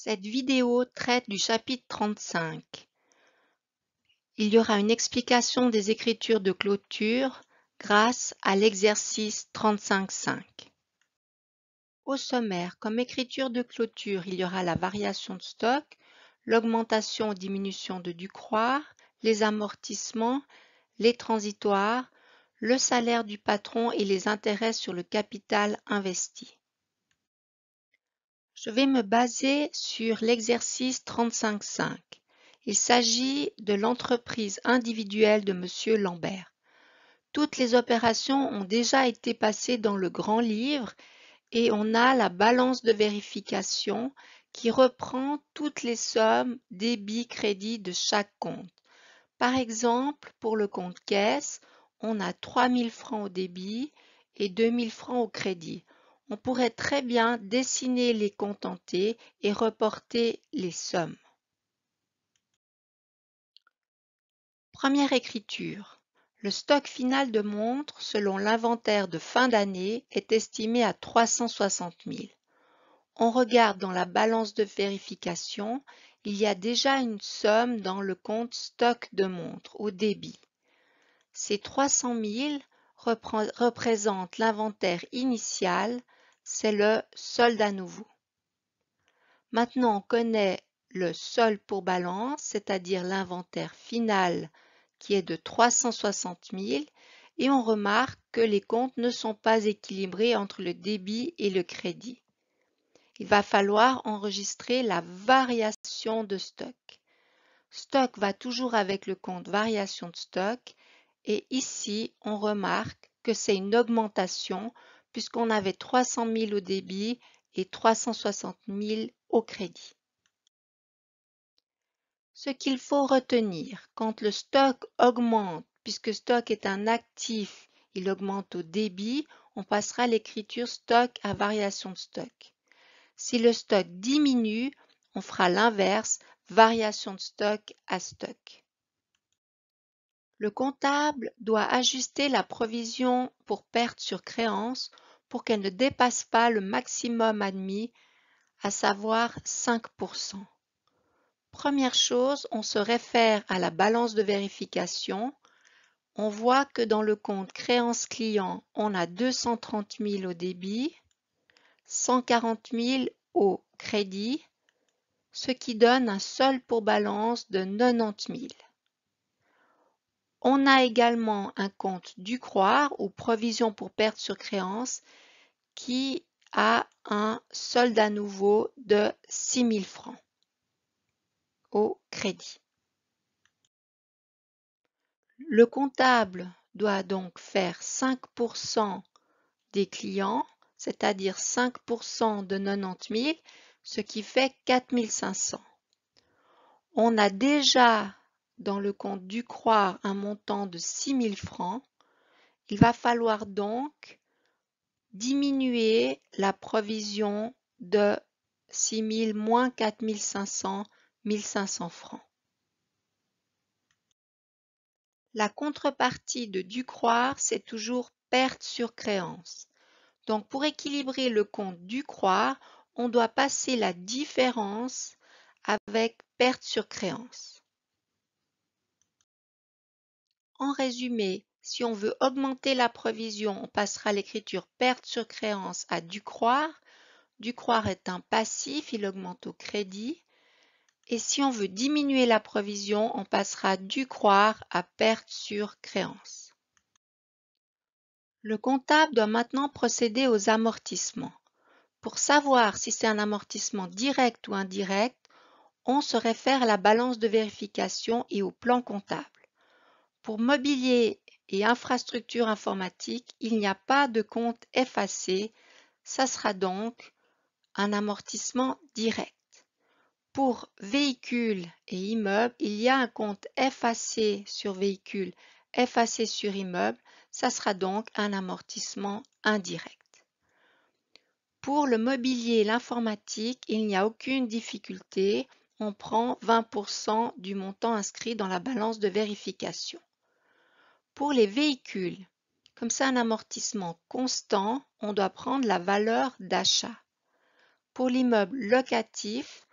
Cette vidéo traite du chapitre 35. Il y aura une explication des écritures de clôture grâce à l'exercice 35.5. Au sommaire, comme écriture de clôture, il y aura la variation de stock, l'augmentation ou diminution de Ducroix, les amortissements, les transitoires, le salaire du patron et les intérêts sur le capital investi. Je vais me baser sur l'exercice 35.5. Il s'agit de l'entreprise individuelle de Monsieur Lambert. Toutes les opérations ont déjà été passées dans le grand livre et on a la balance de vérification qui reprend toutes les sommes débit-crédit de chaque compte. Par exemple, pour le compte caisse, on a 3 000 francs au débit et 2 000 francs au crédit. On pourrait très bien dessiner les comptes entiers et reporter les sommes. Première écriture. Le stock final de montres, selon l'inventaire de fin d'année, est estimé à 360 000. On regarde dans la balance de vérification, il y a déjà une somme dans le compte stock de montres au débit. Ces 300 000 représentent l'inventaire initial, c'est le solde à nouveau. Maintenant, on connaît le solde pour balance, c'est-à-dire l'inventaire final qui est de 360 000 et on remarque que les comptes ne sont pas équilibrés entre le débit et le crédit. Il va falloir enregistrer la variation de stock. Stock va toujours avec le compte variation de stock et ici on remarque que c'est une augmentation puisqu'on avait 300 000 au débit et 360 000 au crédit. Ce qu'il faut retenir, quand le stock augmente, puisque stock est un actif, il augmente au débit, on passera à l'écriture stock à variation de stock. Si le stock diminue, on fera l'inverse, variation de stock à stock. Le comptable doit ajuster la provision pour perte sur créance pour qu'elle ne dépasse pas le maximum admis, à savoir 5%. Première chose, on se réfère à la balance de vérification. On voit que dans le compte créance client, on a 230 000 au débit, 140 000 au crédit, ce qui donne un solde pour balance de 90 000. On a également un compte Ducroix ou provision pour perte sur créance qui a un solde à nouveau de 6 000 francs au crédit. Le comptable doit donc faire 5% des clients, c'est-à-dire 5% de 90 000, ce qui fait 4 500. On a déjà dans le compte Ducroix un montant de 6 000 francs. Il va falloir donc diminuer la provision de 6 000 moins 4 500, 1 500 francs. La contrepartie de Ducroix, c'est toujours perte sur créance. Donc pour équilibrer le compte Ducroix, on doit passer la différence avec perte sur créance. En résumé, si on veut augmenter la provision, on passera l'écriture perte sur créance à Ducroix. Ducroix est un passif, il augmente au crédit. Et si on veut diminuer la provision, on passera Ducroix à perte sur créance. Le comptable doit maintenant procéder aux amortissements. Pour savoir si c'est un amortissement direct ou indirect, on se réfère à la balance de vérification et au plan comptable. Pour mobilier et infrastructure informatique, il n'y a pas de compte effacé, ça sera donc un amortissement direct. Pour véhicules et immeubles, il y a un compte effacé sur véhicule, effacé sur immeuble, ça sera donc un amortissement indirect. Pour le mobilier et l'informatique, il n'y a aucune difficulté, on prend 20% du montant inscrit dans la balance de vérification. Pour les véhicules, comme c'est un amortissement constant, on doit prendre la valeur d'achat. Pour l'immeuble locatif,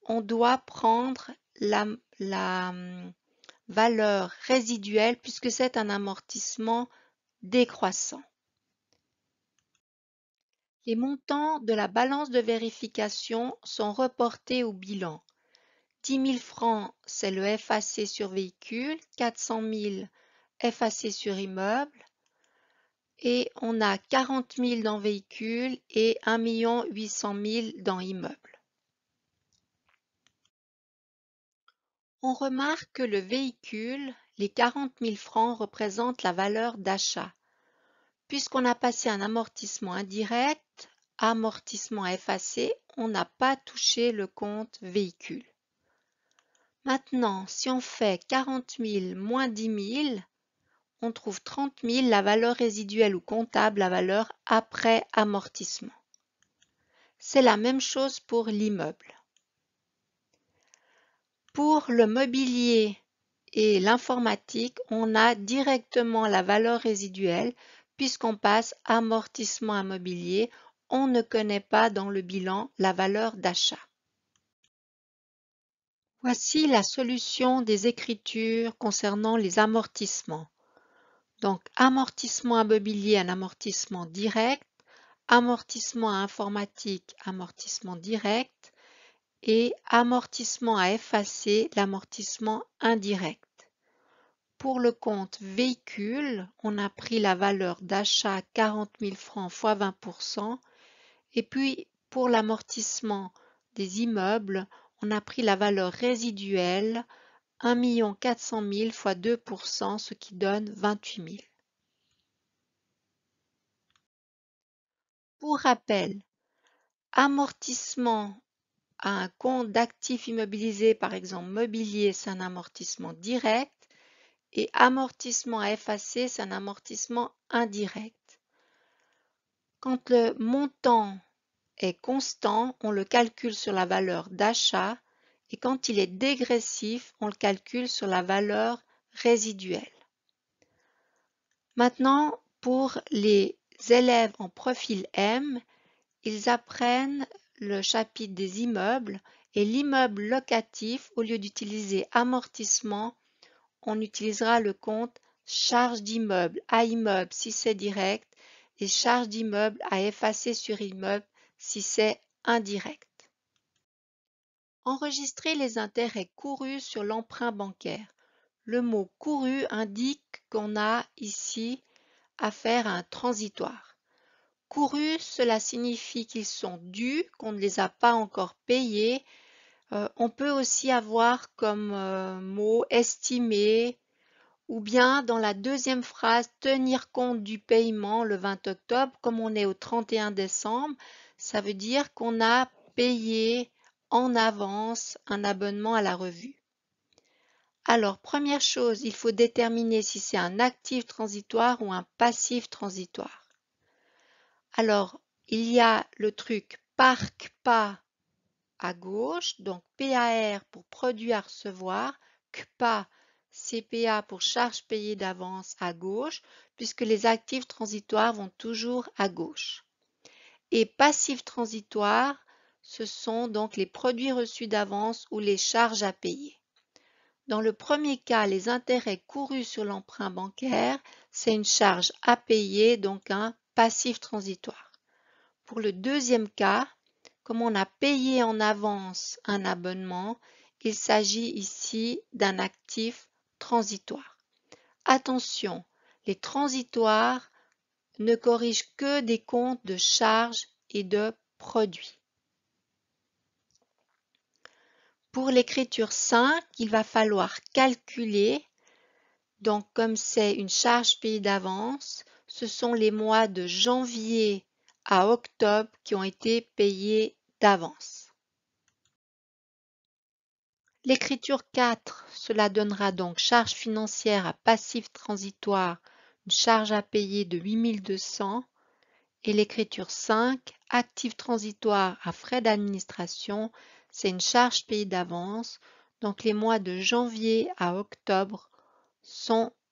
on doit prendre la valeur résiduelle puisque c'est un amortissement décroissant. Les montants de la balance de vérification sont reportés au bilan. 10 000 francs, c'est le FAC sur véhicule, 400 000 FAC sur immeuble, et on a 40 000 dans véhicule et 1 800 000 dans immeuble. On remarque que le véhicule, les 40 000 francs représentent la valeur d'achat. Puisqu'on a passé un amortissement indirect, amortissement FAC, on n'a pas touché le compte véhicule. Maintenant, si on fait 40 000 moins 10 000, on trouve 30 000, la valeur résiduelle ou comptable, la valeur après amortissement. C'est la même chose pour l'immeuble. Pour le mobilier et l'informatique, on a directement la valeur résiduelle puisqu'on passe amortissement immobilier, on ne connaît pas dans le bilan la valeur d'achat. Voici la solution des écritures concernant les amortissements. Donc, amortissement immobilier, un amortissement direct, amortissement informatique, amortissement direct, et amortissement à effacer, l'amortissement indirect. Pour le compte véhicule, on a pris la valeur d'achat 40 000 francs fois 20%, et puis pour l'amortissement des immeubles, on a pris la valeur résiduelle 1 400 000 fois 2%, ce qui donne 28 000. Pour rappel, amortissement à un compte d'actifs immobilisés, par exemple mobilier, c'est un amortissement direct, et amortissement à effacer, c'est un amortissement indirect. Quand le montant est constant, on le calcule sur la valeur d'achat, et quand il est dégressif, on le calcule sur la valeur résiduelle. Maintenant, pour les élèves en profil M, ils apprennent le chapitre des immeubles et l'immeuble locatif, au lieu d'utiliser amortissement, on utilisera le compte charge d'immeuble à immeuble si c'est direct et charge d'immeuble à effacer sur immeuble si c'est indirect. Enregistrer les intérêts courus sur l'emprunt bancaire. Le mot couru indique qu'on a ici affaire à un transitoire. Courus, cela signifie qu'ils sont dus, qu'on ne les a pas encore payés. On peut aussi avoir comme mot estimer, ou bien dans la deuxième phrase, tenir compte du paiement le 20 octobre, comme on est au 31 décembre, ça veut dire qu'on a payé en avance un abonnement à la revue. Alors, première chose, il faut déterminer si c'est un actif transitoire ou un passif transitoire. Alors, il y a le truc PAR-CPA à gauche, donc PAR pour produit à recevoir, CPA, CPA pour charges payées d'avance à gauche, puisque les actifs transitoires vont toujours à gauche. Et passifs transitoires, ce sont donc les produits reçus d'avance ou les charges à payer. Dans le premier cas, les intérêts courus sur l'emprunt bancaire, c'est une charge à payer, donc un passif transitoire. Pour le deuxième cas, comme on a payé en avance un abonnement, il s'agit ici d'un actif transitoire. Attention, les transitoires ne corrigent que des comptes de charges et de produits. Pour l'écriture 5, il va falloir calculer, donc comme c'est une charge payée d'avance, ce sont les mois de janvier à octobre qui ont été payés d'avance. L'écriture 4, cela donnera donc charge financière à passif transitoire, une charge à payer de 8 200. Et l'écriture 5, actif transitoire à frais d'administration, c'est une charge payée d'avance. Donc les mois de janvier à octobre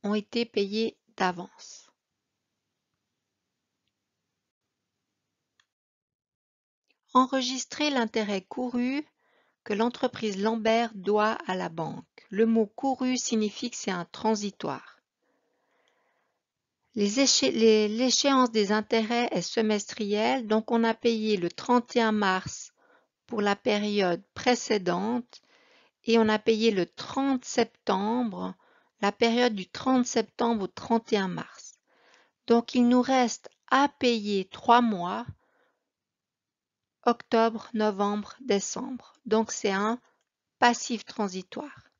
ont été payés d'avance. Enregistrer l'intérêt couru que l'entreprise Lambert doit à la banque. Le mot couru signifie que c'est un transitoire. L'échéance des intérêts est semestrielle, donc on a payé le 31 mars pour la période précédente et on a payé le 30 septembre, la période du 30 septembre au 31 mars. Donc il nous reste à payer 3 mois, octobre, novembre, décembre. Donc c'est un passif transitoire.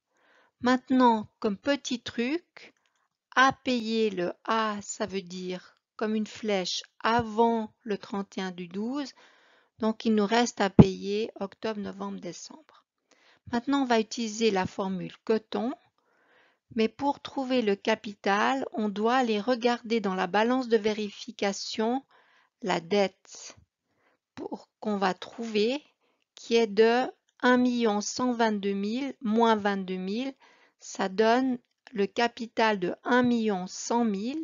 Maintenant, comme petit truc, à payer, le A, ça veut dire comme une flèche avant le 31 du 12. Donc il nous reste à payer octobre, novembre, décembre. Maintenant, on va utiliser la formule coton. Mais pour trouver le capital, on doit aller regarder dans la balance de vérification la dette qu'on va trouver qui est de 1 122 000 moins 22 000. Ça donne le capital de 1 100 000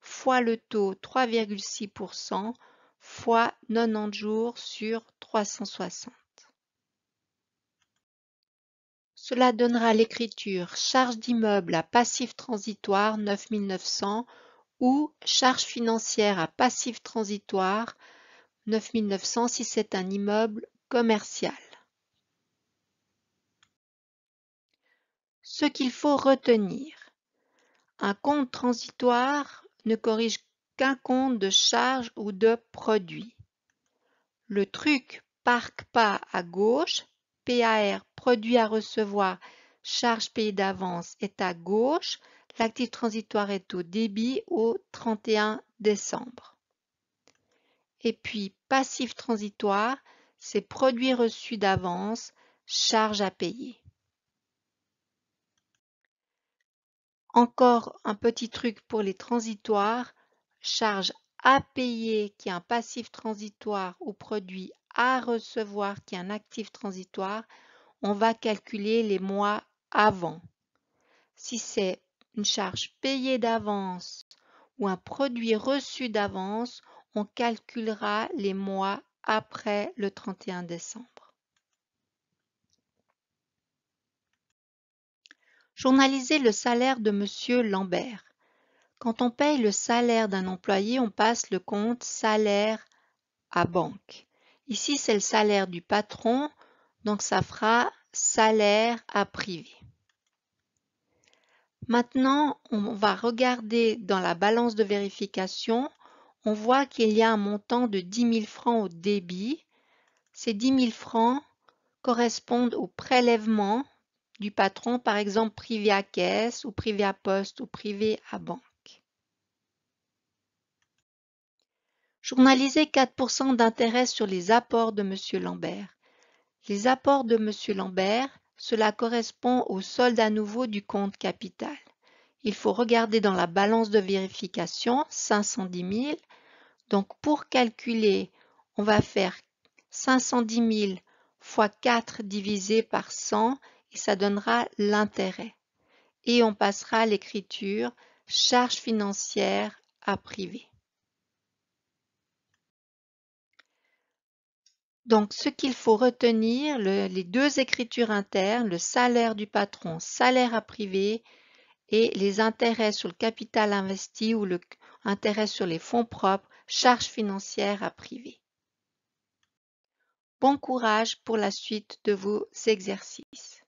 fois le taux 3,6% fois 90 jours sur 360. Cela donnera l'écriture charge d'immeuble à passif transitoire 9 900 ou charge financière à passif transitoire 9 900 si c'est un immeuble commercial. Ce qu'il faut retenir. Un compte transitoire ne corrige qu'un compte de charge ou de produit. Le truc marque pas à gauche, PAR, produit à recevoir, charge payée d'avance est à gauche, l'actif transitoire est au débit au 31 décembre. Et puis passif transitoire, c'est produit reçu d'avance, charge à payer. Encore un petit truc pour les transitoires, charge à payer qui est un passif transitoire ou produit à recevoir qui est un actif transitoire, on va calculer les mois avant. Si c'est une charge payée d'avance ou un produit reçu d'avance, on calculera les mois après le 31 décembre. Journaliser le salaire de Monsieur Lambert. Quand on paye le salaire d'un employé, on passe le compte salaire à banque. Ici, c'est le salaire du patron, donc ça fera salaire à privé. Maintenant, on va regarder dans la balance de vérification. On voit qu'il y a un montant de 10 000 francs au débit. Ces 10 000 francs correspondent au prélèvement du patron, par exemple privé à caisse ou privé à poste ou privé à banque. Journaliser 4% d'intérêt sur les apports de M. Lambert. Les apports de M. Lambert, cela correspond au solde à nouveau du compte capital. Il faut regarder dans la balance de vérification, 510 000. Donc pour calculer, on va faire 510 000 fois 4 divisé par 100 et ça donnera l'intérêt. Et on passera à l'écriture charge financière à privé. Donc, ce qu'il faut retenir, les deux écritures internes, le salaire du patron, salaire à privé, et les intérêts sur le capital investi ou l'intérêt sur les fonds propres, charges financières à privé. Bon courage pour la suite de vos exercices.